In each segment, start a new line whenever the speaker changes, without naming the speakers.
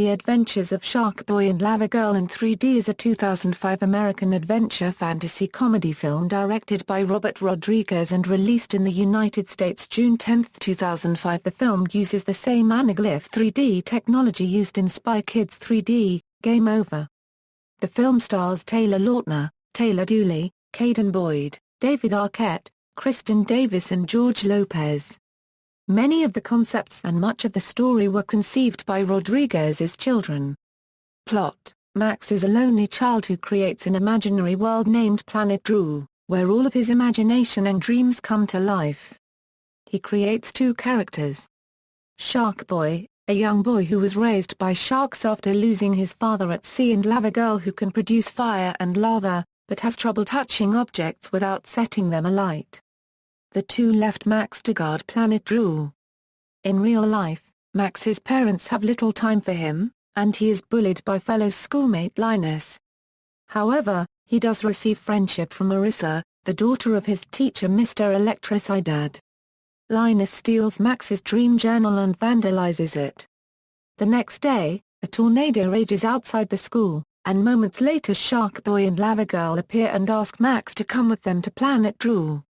The Adventures of Sharkboy and Lavagirl in 3D is a 2005 American adventure fantasy comedy film directed by Robert Rodriguez and released in the United States June 10, 2005. The film uses the same anaglyph 3D technology used in Spy Kids 3D, Game Over. The film stars Taylor Lautner, Taylor Dooley, Cayden Boyd, David Arquette, Kristin Davis and George Lopez. Many of the concepts and much of the story were conceived by Rodriguez's children. Plot: Max is a lonely child who creates an imaginary world named Planet Drool, where all of his imagination and dreams come to life. He creates two characters. Sharkboy, a young boy who was raised by sharks after losing his father at sea, and Lavagirl, who can produce fire and lava, but has trouble touching objects without setting them alight. The two left Max to guard Planet Drool. In real life, Max's parents have little time for him, and he is bullied by fellow schoolmate Linus. However, he does receive friendship from Marissa, the daughter of his teacher Mr. Electricidad. Linus steals Max's dream journal and vandalizes it. The next day, a tornado rages outside the school, and moments later Sharkboy and Lavagirl appear and ask Max to come with them to Planet Drool.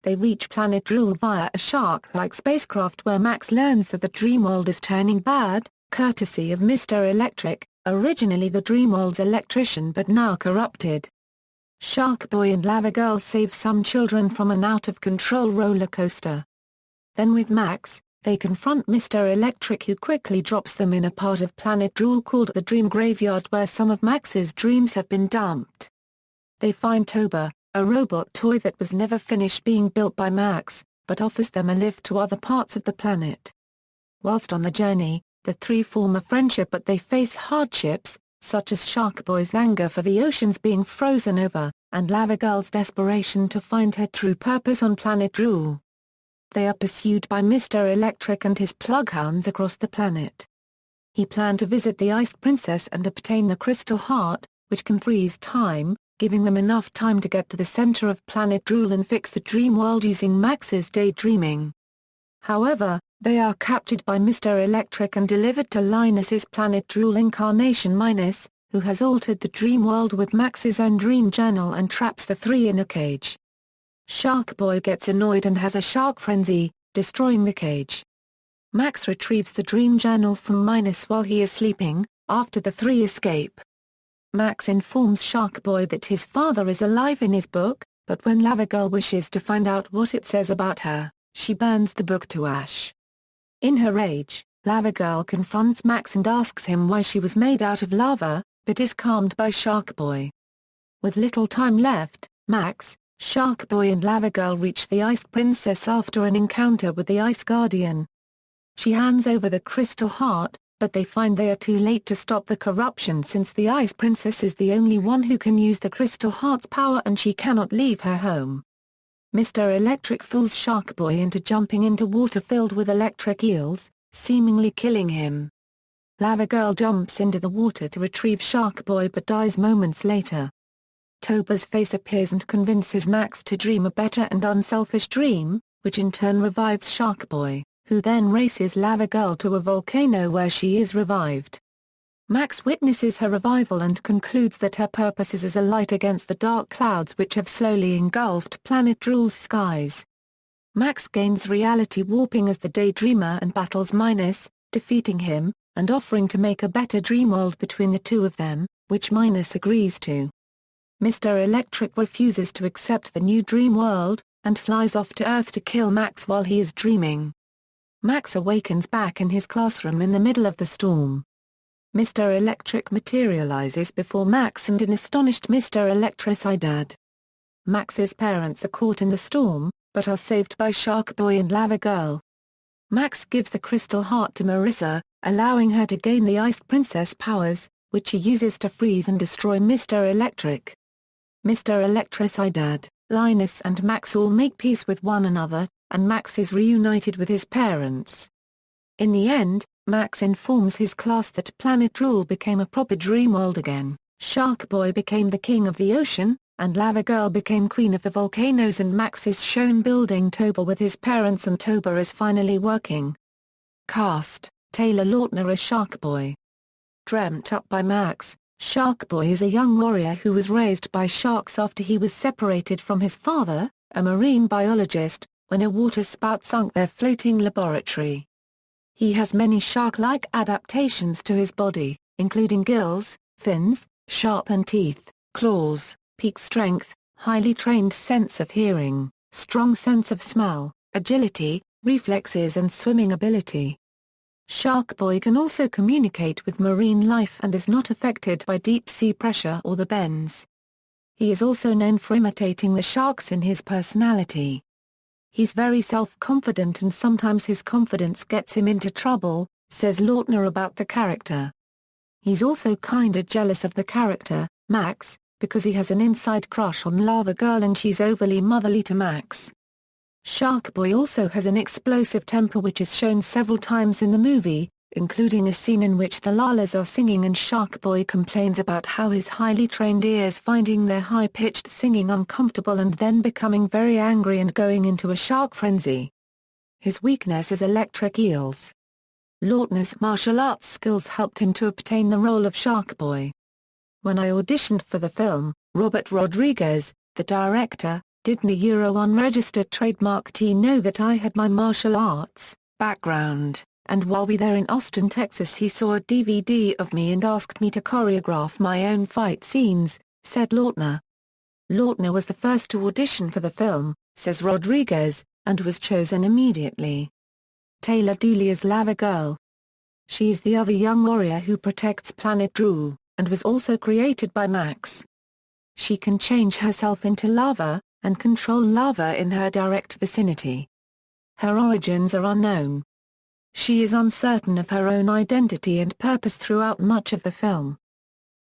They reach Planet Drool via a shark-like spacecraft where Max learns that the Dreamworld is turning bad, courtesy of Mr. Electric, originally the Dreamworld's electrician but now corrupted. Sharkboy and Lavagirl save some children from an out-of-control roller coaster. Then with Max, they confront Mr. Electric, who quickly drops them in a part of Planet Drool called the Dream Graveyard, where some of Max's dreams have been dumped. They find Toba, a robot toy that was never finished being built by Max, but offers them a lift to other parts of the planet. Whilst on the journey, the three form a friendship, but they face hardships, such as Sharkboy's anger for the oceans being frozen over, and Lavagirl's desperation to find her true purpose on Planet Drool. They are pursued by Mr. Electric and his plughounds across the planet. He planned to visit the Ice Princess and obtain the Crystal Heart, which can freeze time, giving them enough time to get to the center of Planet Drool and fix the dream world using Max's daydreaming. However, they are captured by Mr. Electric and delivered to Linus's Planet Drool incarnation Minus, who has altered the dream world with Max's own dream journal and traps the three in a cage. Sharkboy gets annoyed and has a shark frenzy, destroying the cage. Max retrieves the dream journal from Minus while he is sleeping, after the three escape. Max informs Sharkboy that his father is alive in his book, but when Lavagirl wishes to find out what it says about her, she burns the book to ash. In her rage, Lavagirl confronts Max and asks him why she was made out of lava, but is calmed by Sharkboy. With little time left, Max, Sharkboy and Lavagirl reach the Ice Princess after an encounter with the Ice Guardian. She hands over the Crystal Heart, but they find they are too late to stop the corruption since the Ice Princess is the only one who can use the Crystal Heart's power and she cannot leave her home. Mr. Electric fools Sharkboy into jumping into water filled with electric eels, seemingly killing him. Lavagirl jumps into the water to retrieve Sharkboy but dies moments later. Toba's face appears and convinces Max to dream a better and unselfish dream, which in turn revives Sharkboy, who then races Lavagirl to a volcano where she is revived. Max witnesses her revival and concludes that her purpose is as a light against the dark clouds which have slowly engulfed Planet Drool's skies. Max gains reality warping as the Daydreamer and battles Minus, defeating him, and offering to make a better dream world between the two of them, which Minus agrees to. Mr. Electric refuses to accept the new dream world, and flies off to Earth to kill Max while he is dreaming. Max awakens back in his classroom in the middle of the storm. Mr. Electric materializes before Max and an astonished Mr. Electricidad. Max's parents are caught in the storm, but are saved by Sharkboy and Lavagirl. Max gives the Crystal Heart to Marissa, allowing her to gain the Ice Princess powers, which she uses to freeze and destroy Mr. Electric. Mr. Electricidad, Linus and Max all make peace with one another, and Max is reunited with his parents. In the end, Max informs his class that Planet Drool became a proper dream world again, Sharkboy became the king of the ocean, and Lavagirl became queen of the volcanoes, and Max is shown building Toba with his parents and Toba is finally working. Cast: Taylor Lautner as Sharkboy. Dreamt up by Max, Sharkboy is a young warrior who was raised by sharks after he was separated from his father, a marine biologist, when a waterspout sunk their floating laboratory. He has many shark-like adaptations to his body, including gills, fins, sharpened teeth, claws, peak strength, highly trained sense of hearing, strong sense of smell, agility, reflexes and swimming ability. Sharkboy can also communicate with marine life and is not affected by deep-sea pressure or the bends. He is also known for imitating the sharks in his personality. He's very self-confident and sometimes his confidence gets him into trouble, says Lautner about the character. He's also kinda jealous of the character, Max, because he has an inside crush on Lavagirl and she's overly motherly to Max. Sharkboy also has an explosive temper which is shown several times in the movie, including a scene in which the llamas are singing and Sharkboy complains about how his highly trained ears finding their high-pitched singing uncomfortable and then becoming very angry and going into a shark frenzy. His weakness is electric eels. Lautner's martial arts skills helped him to obtain the role of Sharkboy. When I auditioned for the film, Robert Rodriguez, the director, didn't a unregistered trademark know that I had my martial arts background, and while we there in Austin, Texas he saw a DVD of me and asked me to choreograph my own fight scenes, said Lautner. Lautner was the first to audition for the film, says Rodriguez, and was chosen immediately. Taylor Dooley as Lavagirl. She is the other young warrior who protects Planet Drool, and was also created by Max. She can change herself into lava, and control lava in her direct vicinity. Her origins are unknown. She is uncertain of her own identity and purpose throughout much of the film.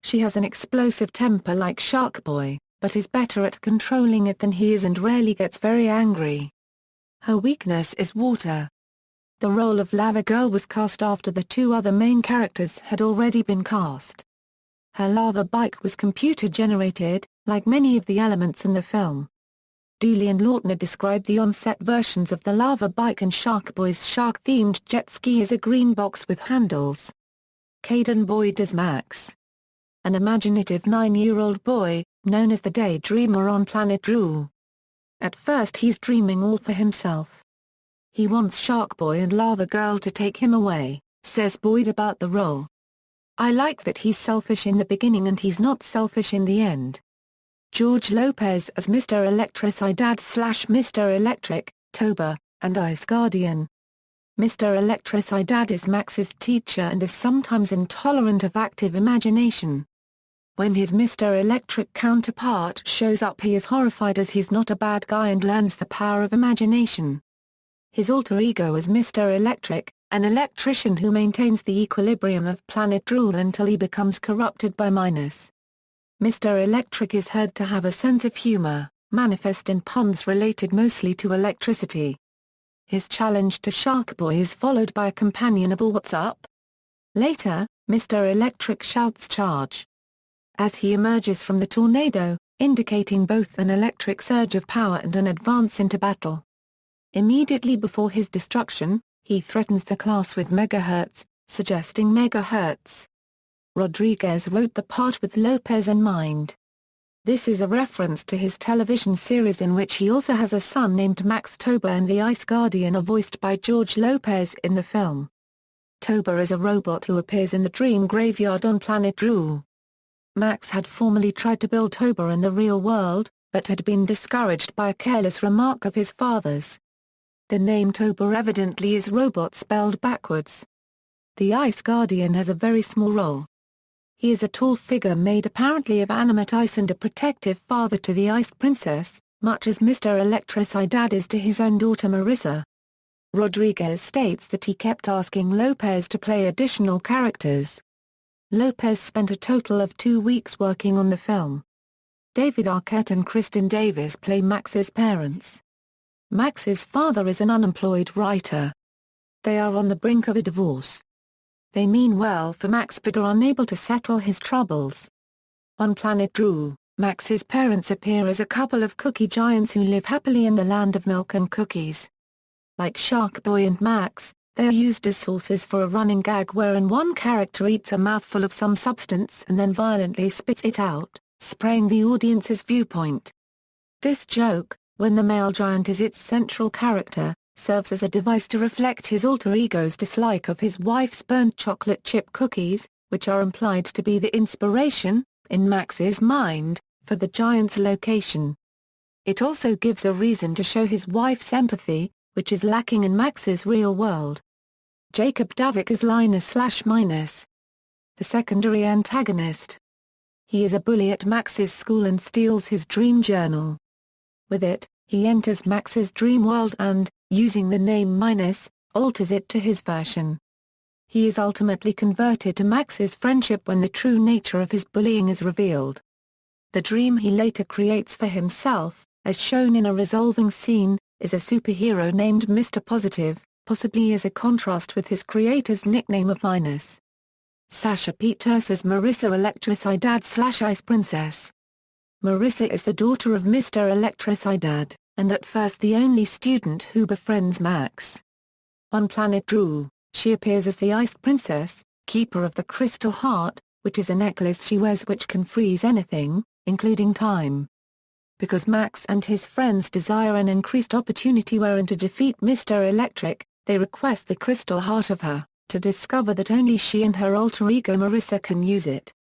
She has an explosive temper like Sharkboy, but is better at controlling it than he is and rarely gets very angry. Her weakness is water. The role of Lavagirl was cast after the two other main characters had already been cast. Her lava bike was computer-generated, like many of the elements in the film. Dooley and Lautner described the on-set versions of the lava bike and Sharkboy's shark-themed jet ski as a green box with handles. Cayden Boyd as Max. An imaginative 9-year-old boy, known as the Daydreamer on Planet Drool. At first he's dreaming all for himself. He wants Sharkboy and Lavagirl to take him away, says Boyd about the role. I like that he's selfish in the beginning and he's not selfish in the end. George Lopez as Mr. Electricidad/Mr. Electric, Toba, and Ice Guardian. Mr. Electricidad is Max's teacher and is sometimes intolerant of active imagination. When his Mr. Electric counterpart shows up he is horrified as he's not a bad guy and learns the power of imagination. His alter ego is Mr. Electric, an electrician who maintains the equilibrium of Planet Drool until he becomes corrupted by Minus. Mr. Electric is heard to have a sense of humor, manifest in puns related mostly to electricity. His challenge to Sharkboy is followed by a companionable "What's up?" Later, Mr. Electric shouts "Charge!" as he emerges from the tornado, indicating both an electric surge of power and an advance into battle. Immediately before his destruction, he threatens the class with megahertz, suggesting megahertz. Rodriguez wrote the part with Lopez in mind. This is a reference to his television series in which he also has a son named Max. Toba and the Ice Guardian are voiced by George Lopez in the film. Toba is a robot who appears in the dream graveyard on Planet Drool. Max had formerly tried to build Toba in the real world, but had been discouraged by a careless remark of his father's. The name Toba evidently is robot spelled backwards. The Ice Guardian has a very small role. He is a tall figure made apparently of animate ice and a protective father to the Ice Princess, much as Mr. Electricidad is to his own daughter Marissa. Rodriguez states that he kept asking Lopez to play additional characters. Lopez spent a total of 2 weeks working on the film. David Arquette and Kristin Davis play Max's parents. Max's father is an unemployed writer. They are on the brink of a divorce. They mean well for Max but are unable to settle his troubles. On Planet Drool, Max's parents appear as a couple of cookie giants who live happily in the land of milk and cookies. Like Sharkboy and Max, They are used as sources for a running gag wherein one character eats a mouthful of some substance and then violently spits it out, spraying the audience's viewpoint. This joke, when the male giant is its central character, serves as a device to reflect his alter ego's dislike of his wife's burnt chocolate chip cookies, which are implied to be the inspiration, in Max's mind, for the giant's location. It also gives a reason to show his wife's empathy, which is lacking in Max's real world. Jacob Davik is Linus/Minus, the secondary antagonist. He is a bully at Max's school and steals his dream journal. With it, he enters Max's dream world and, using the name Minus, alters it to his version. He is ultimately converted to Max's friendship when the true nature of his bullying is revealed. The dream he later creates for himself, as shown in a resolving scene, is a superhero named Mr. Positive, possibly as a contrast with his creator's nickname of Minus. Sasha Peters as Marissa Electricidad/Ice Princess. Marissa is the daughter of Mr. Electricidad, and at first the only student who befriends Max. On Planet Drool, she appears as the Ice Princess, keeper of the Crystal Heart, which is a necklace she wears which can freeze anything, including time. Because Max and his friends desire an increased opportunity wherein to defeat Mr. Electric, they request the Crystal Heart of her, to discover that only she and her alter ego Marissa can use it.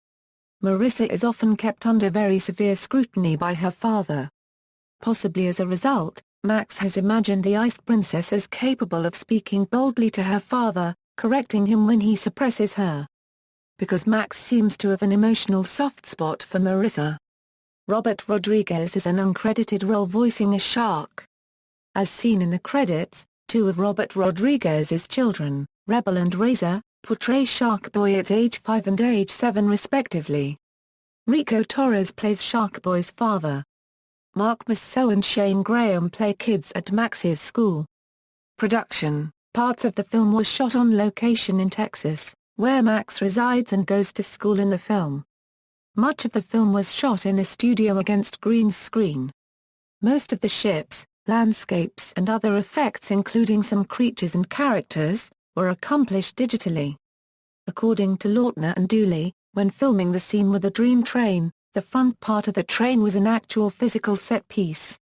Marissa is often kept under very severe scrutiny by her father. Possibly as a result, Max has imagined the Ice Princess as capable of speaking boldly to her father, correcting him when he suppresses her. Because Max seems to have an emotional soft spot for Marissa. Robert Rodriguez is an uncredited role voicing a shark. As seen in the credits, two of Robert Rodriguez's children, Rebel and Razor, portray Sharkboy at age 5 and age 7 respectively. Rico Torres plays Sharkboy's father. Mark Massow and Shane Graham play kids at Max's school. Production: parts of the film were shot on location in Texas, where Max resides and goes to school in the film. Much of the film was shot in a studio against green screen. Most of the ships, landscapes and other effects including some creatures and characters, were accomplished digitally. According to Lautner and Dooley, when filming the scene with the Dream Train, the front part of the train was an actual physical set piece.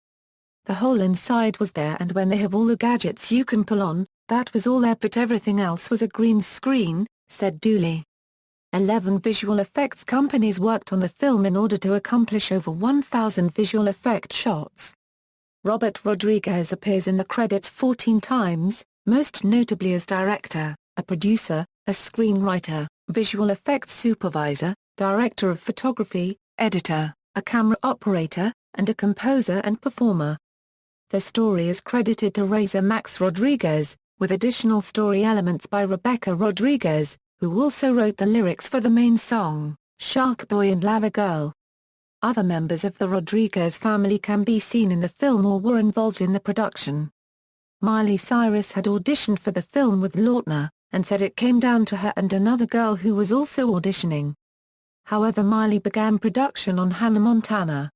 The hole inside was there and when they have all the gadgets you can pull on, that was all there but everything else was a green screen, said Dooley. 11 visual effects companies worked on the film in order to accomplish over 1,000 visual effect shots. Robert Rodriguez appears in the credits 14 times, most notably as director, a producer, a screenwriter, visual effects supervisor, director of photography, editor, a camera operator, and a composer and performer. The story is credited to Razor Max Rodriguez, with additional story elements by Rebecca Rodriguez, who also wrote the lyrics for the main song, Sharkboy and Lavagirl. Other members of the Rodriguez family can be seen in the film or were involved in the production. Miley Cyrus had auditioned for the film with Lautner, and said it came down to her and another girl who was also auditioning. However, Miley began production on Hannah Montana.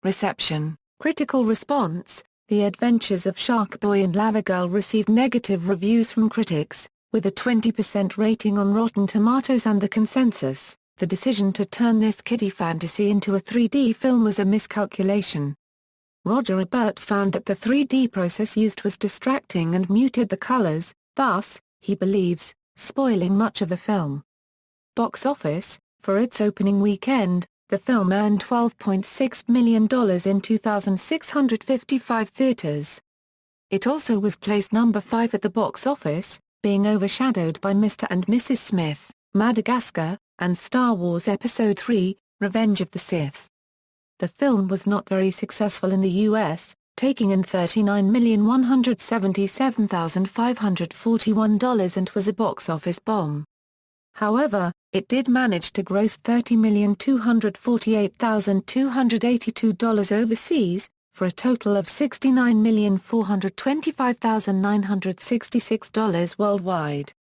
Reception. Critical response. The Adventures of Sharkboy and Lavagirl received negative reviews from critics, with a 20% rating on Rotten Tomatoes and the consensus. The decision to turn this kiddie fantasy into a 3D film was a miscalculation. Roger Ebert found that the 3D process used was distracting and muted the colors, thus, he believes, spoiling much of the film. Box office. For its opening weekend, the film earned $12.6 million in 2,655 theaters. It also was placed number 5 at the box office, being overshadowed by Mr. and Mrs. Smith, Madagascar, and Star Wars Episode III, Revenge of the Sith. The film was not very successful in the U.S., taking in $39,177,541 and was a box office bomb. However, it did manage to gross $30,248,282 overseas, for a total of $69,425,966 worldwide.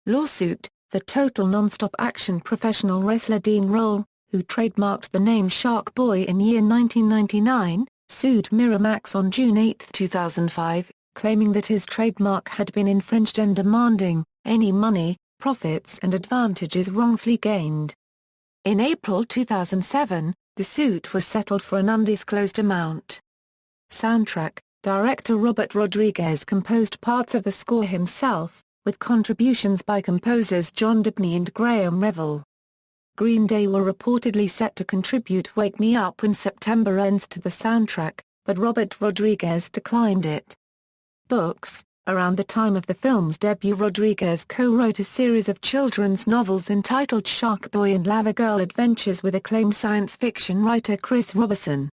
Lawsuit. The Total Nonstop Action professional wrestler Dean Roll, who trademarked the name Sharkboy in year 1999, sued Miramax on June 8, 2005, claiming that his trademark had been infringed and demanding any money, profits and advantages wrongfully gained. In April 2007, the suit was settled for an undisclosed amount. Soundtrack: Director Robert Rodriguez composed parts of the score himself, with contributions by composers John Debney and Graham Revell. Green Day were reportedly set to contribute Wake Me Up When September Ends to the soundtrack, but Robert Rodriguez declined it. Books: Around the time of the film's debut, Rodriguez co-wrote a series of children's novels entitled Sharkboy and Lavagirl Adventures with acclaimed science fiction writer Chris Robertson.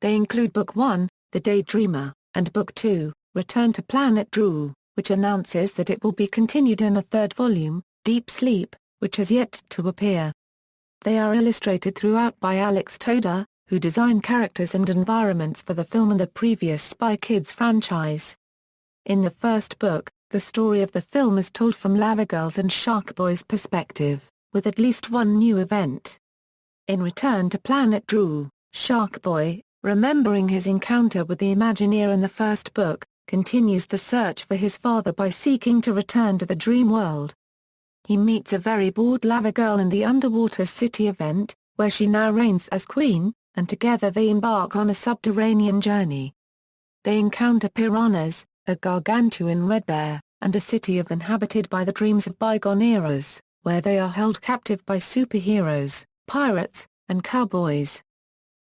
They include Book 1, The Daydreamer, and Book 2, Return to Planet Drool, which announces that it will be continued in a third volume, Deep Sleep, which has yet to appear. They are illustrated throughout by Alex Toda, who designed characters and environments for the film and the previous Spy Kids franchise. In the first book, the story of the film is told from Lavagirl's and Sharkboy's perspective, with at least one new event. In Return to Planet Drool, Sharkboy, remembering his encounter with the Imagineer in the first book, continues the search for his father by seeking to return to the dream world. He meets a very bored Lavagirl in the Underwater City event, where she now reigns as queen, and together they embark on a subterranean journey. They encounter piranhas, a gargantuan red bear, and a city inhabited by the dreams of bygone eras, where they are held captive by superheroes, pirates, and cowboys.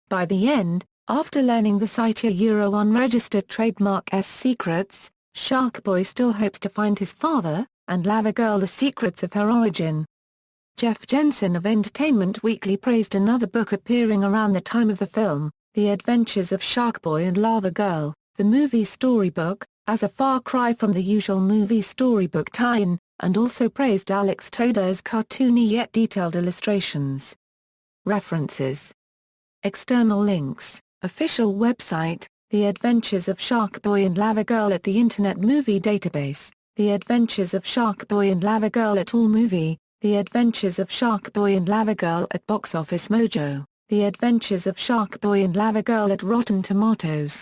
By the end, after learning the site-unregistered trademark's secrets, Sharkboy still hopes to find his father, and Lavagirl the secrets of her origin. Jeff Jensen of Entertainment Weekly praised another book appearing around the time of the film, The Adventures of Sharkboy and Lavagirl, the movie storybook, as a far cry from the usual movie storybook tie-in, and also praised Alex Toda's cartoony yet detailed illustrations. References. External links. Official website, The Adventures of Sharkboy and Lavagirl at the Internet Movie Database, The Adventures of Sharkboy and Lavagirl at AllMovie, The Adventures of Sharkboy and Lavagirl at Box Office Mojo, The Adventures of Sharkboy and Lavagirl at Rotten Tomatoes.